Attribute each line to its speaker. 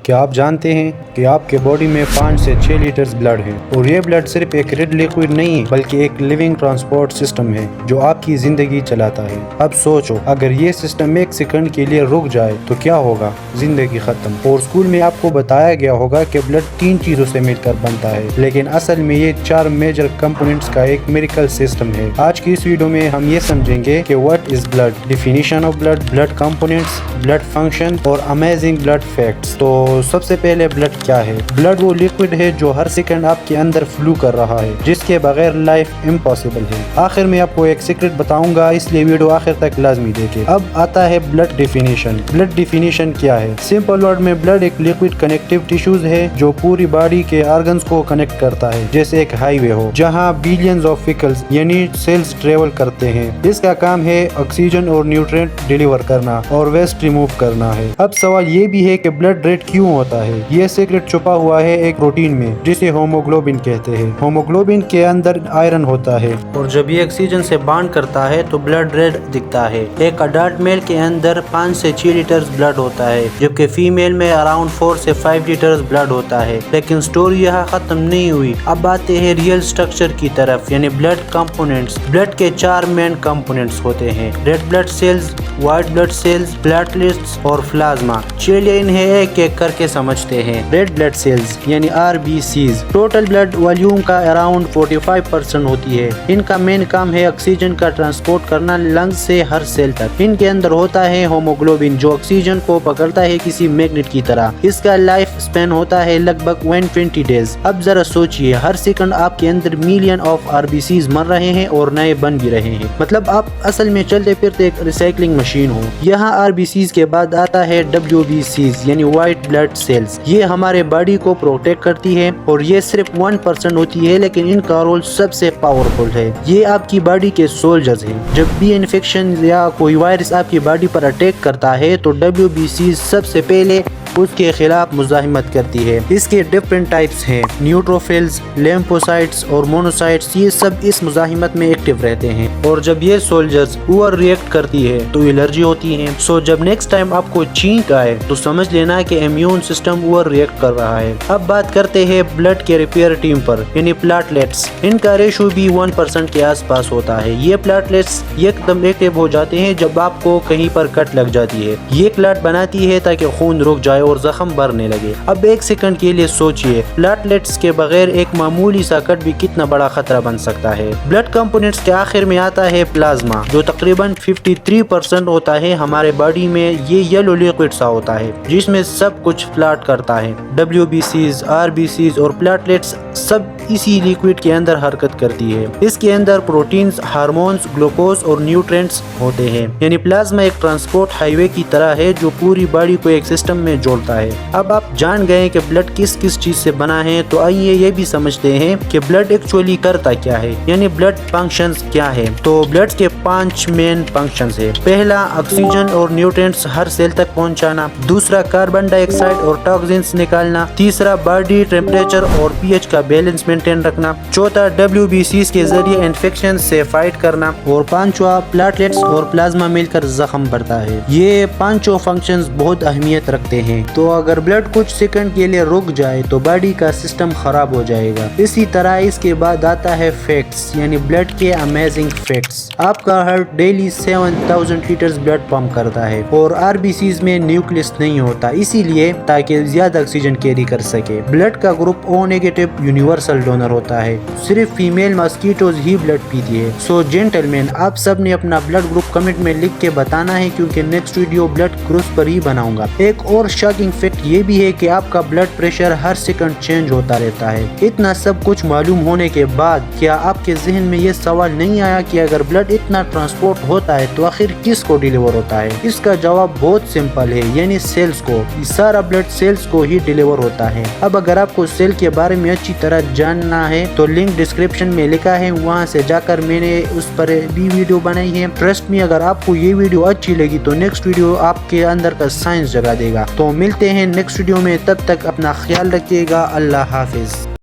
Speaker 1: کیا آپ جانتے ہیں کہ آپ کے باڈی میں 5 سے 6 لیٹرز بلڈ ہے اور یہ بلڈ صرف ایک ریڈ لیکوڈ نہیں بلکہ ایک لیونگ ٹرانسپورٹ سسٹم ہے جو آپ کی زندگی چلاتا ہے۔ اب سوچو، اگر یہ سسٹم ایک سیکنڈ کے لیے رک جائے تو کیا ہوگا؟ زندگی ختم۔ اور اسکول میں آپ کو بتایا گیا ہوگا کہ بلڈ 3 چیزوں سے مل کر بنتا ہے، لیکن اصل میں یہ 4 میجر کمپوننٹس کا ایک میریکل سسٹم ہے۔ آج کی اس ویڈیو میں ہم یہ سمجھیں گے کہ what is blood, definition of blood, blood components, blood function اور امیزنگ بلڈ فیکٹس۔ تو سب سے پہلے بلڈ کیا ہے؟ بلڈ وہ لیکوڈ ہے جو ہر سیکنڈ آپ کے اندر فلو کر رہا ہے، جس کے بغیر لائف امپاسبل ہے۔ آخر میں آپ کو ایک سیکرٹ بتاؤں گا، اس لیے ویڈیو آخر تک لازمی دیکھیں۔ اب آتا ہے بلڈ ڈیفینیشن۔ بلڈ ڈیفینیشن کیا ہے؟ سمپل ورڈ میں بلڈ ایک لیکوڈ کنیکٹیو ٹیشوز ہے جو پوری باڈی کے آرگنز کو کنیکٹ کرتا ہے، جیسے ایک ہائی وے ہو جہاں بلینز آف وہیکلز یعنی سیلز ٹریول کرتے ہیں۔ اس کا کام ہے آکسیجن اور نیوٹرینٹ ڈیلیور کرنا اور ویسٹ ریموو کرنا ہے۔ اب سوال یہ بھی ہے کہ بلڈ ریڈ کیوں ہوتا ہے؟ یہ سیکرٹ چھپا ہوا ہے ایک پروٹین میں جسے ہوموگلوبن کہتے ہیں۔ ہوموگلوبن کے اندر آئرن ہوتا ہے اور جب یہ آکسیجن سے بانڈ کرتا ہے تو بلڈ ریڈ دکھتا ہے۔ ایک اڈلٹ میل کے اندر 5 سے 6 لیٹرز بلڈ ہوتا ہے، جبکہ فیمیل میں اراؤنڈ 4 سے 5 لیٹرز بلڈ ہوتا ہے۔ لیکن سٹوری یہاں ختم نہیں ہوئی، اب آتے ہیں ریئل سٹرکچر کی طرف، یعنی بلڈ کمپوننٹس۔ بلڈ کے 4 مین کمپوننٹس ہوتے ہیں: red blood cells, white blood cells, platelets اور پلازما۔ چلیے انہیں ایک ایک کر کے سمجھتے ہیں۔ ریڈ بلڈ سیلز یعنی RBCs ٹوٹل بلڈ والیوم کا اراؤنڈ 45% ہوتی ہے۔ ان کا مین کام ہے آکسیجن کا ٹرانسپورٹ کرنا لنگز سے ہر سیل تک۔ ان کے اندر ہوتا ہے ہوموگلوبن جو آکسیجن کو پکڑتا ہے کسی میگنیٹ کی طرح۔ اس کا لائف سپین ہوتا ہے لگ بھگ 120 ڈیز۔ اب ذرا سوچئے، ہر سیکنڈ آپ کے اندر ملین آف RBCs مر رہے ہیں اور نئے بن بھی رہے ہیں، مطلب آپ اصل میں چلتے پھرتے ایک ریسائکلنگ مشین ہو۔ یہاں RBCs کے بعد آتا ہے WBCs یعنی وائٹ بلڈ سیلز۔ یہ ہمارے باڈی کو پروٹیکٹ کرتی ہے اور یہ صرف 1% ہوتی ہے، لیکن ان کا رول سب سے پاورفل ہے۔ یہ آپ کی باڈی کے سولجرز ہیں۔ جب بھی انفیکشن یا کوئی وائرس آپ کی باڈی پر اٹیک کرتا ہے تو WBCs سب سے پہلے اس کے خلاف مزاحمت کرتی ہے۔ اس کے ڈفرینٹ ٹائپس ہیں: نیوٹروفلز، لیمفوسائٹس اور مونوسائٹس۔ یہ سب اس مزاحمت میں ایکٹیو رہتے ہیں اور جب یہ سولجرز اوور ریئیکٹ کرتی ہے تو الرجی ہوتی ہے۔ سو جب نیکسٹ ٹائم آپ کو چھینک آئے تو سمجھ لینا کہ امیون سسٹم اوور ریئیکٹ کر رہا ہے۔ اب بات کرتے ہیں بلڈ کے ریپیئر ٹیم پر، یعنی پلیٹلیٹس۔ ان کا ریشو بھی 1% کے آس پاس ہوتا ہے۔ یہ پلیٹلیٹس ایک دم ایکٹیو ہو جاتے ہیں جب آپ کو کہیں پر کٹ لگ جاتی ہے۔ یہ کلاٹ بناتی ہے تاکہ خون رک جائے اور زخم بھرنے لگے۔ اب ایک سیکنڈ کے لیے سوچئے، پلیٹلیٹس کے بغیر ایک معمولی سا کٹ بھی کتنا بڑا خطرہ بن سکتا ہے۔ بلڈ کمپوننٹس کے آخر میں آتا ہے پلازما، جو تقریباً 53% ہوتا ہے ہمارے باڈی میں۔ یہ یلو لیکوڈ سا ہوتا ہے جس میں سب کچھ فلاٹ کرتا ہے۔ WBCs، RBCs اور پلیٹلیٹس سب اسی لیکوڈ کے اندر حرکت کرتی ہے۔ اس کے اندر پروٹینز، ہارمونز، گلوکوز اور نیوٹرینٹس ہوتے ہیں، یعنی پلازما ایک ٹرانسپورٹ ہائی وے کی طرح ہے جو پوری باڈی کو ایک سسٹم میں جوڑتا ہے۔ اب آپ جان گئے کہ بلڈ کس کس چیز سے بنا ہے، تو آئیے یہ بھی سمجھتے ہیں کہ بلڈ ایکچولی کرتا کیا ہے، یعنی بلڈ فنکشنز کیا ہے۔ تو بلڈ کے 5 مین فنکشنز ہیں۔ پہلا، آکسیجن اور نیوٹرینٹس ہر سیل تک پہنچانا۔ دوسرا، کاربن ڈائی آکسائڈ اور ٹاکسنز نکالنا۔ تیسرا، باڈی ٹیمپریچر اور pH کا بیلنس مینٹین رکھنا۔ چوتھا، WBCs کے ذریعے انفیکشن سے فائٹ کرنا۔ اور پانچواں، پلیٹلیٹس اور پلازما مل کر زخم بھرتا ہے۔ یہ پانچوں فنکشنز بہت اہمیت رکھتے ہیں۔ تو اگر بلڈ کچھ سیکنڈ کے لیے رک جائے تو باڈی کا سسٹم خراب ہو جائے گا۔ اسی طرح اس کے بعد آتا ہے فیکٹس، یعنی بلڈ کے امیزنگ فیکٹس۔ آپ کا heart daily 7000 litres blood pump کرتا ہے اور RBCs میں نیوکلس نہیں ہوتا، اسی لیے تاکہ زیادہ آکسیجن کیری کر سکے۔ بلڈ کا group O negative universal donor ہوتا ہے، صرف فیمیل ماسکیٹوز ہی بلڈ پیتی ہے۔ سو جینٹلمین، آپ سب نے اپنا بلڈ گروپ کمنٹ میں لکھ کے بتانا ہے، کیونکہ نیکسٹ ویڈیو بلڈ گروپ پر ہی بناؤں گا۔ ایک اور شاکنگ فیکٹ یہ بھی ہے کہ آپ کا بلڈ پریشر ہر سیکنڈ چینج ہوتا رہتا ہے۔ اتنا سب کچھ معلوم ہونے کے بعد کیا آپ کے ذہن میں یہ سوال نہیں آیا کہ اگر بلڈ اتنا ٹرانسپورٹ ہوتا ہے تو آخر کس کو ڈیلیور ہوتا ہے؟ اس کا جواب بہت سمپل ہے، یعنی سیلز کو۔ سارا بلڈ سیلز کو ہی ڈیلیور ہوتا ہے۔ اب اگر آپ کو سیل کے بارے میں اچھی طرح جاننا ہے تو لنک ڈسکرپشن میں لکھا ہے، وہاں سے جا کر میں نے اس پر بھی ویڈیو بنائی ہے۔ ٹرسٹ می، اگر آپ کو یہ ویڈیو اچھی لگی تو نیکسٹ ویڈیو آپ کے اندر کا سائنس جگا دے گا۔ تو ملتے ہیں نیکسٹ ویڈیو میں، تب تک اپنا خیال رکھیے گا۔ اللہ حافظ۔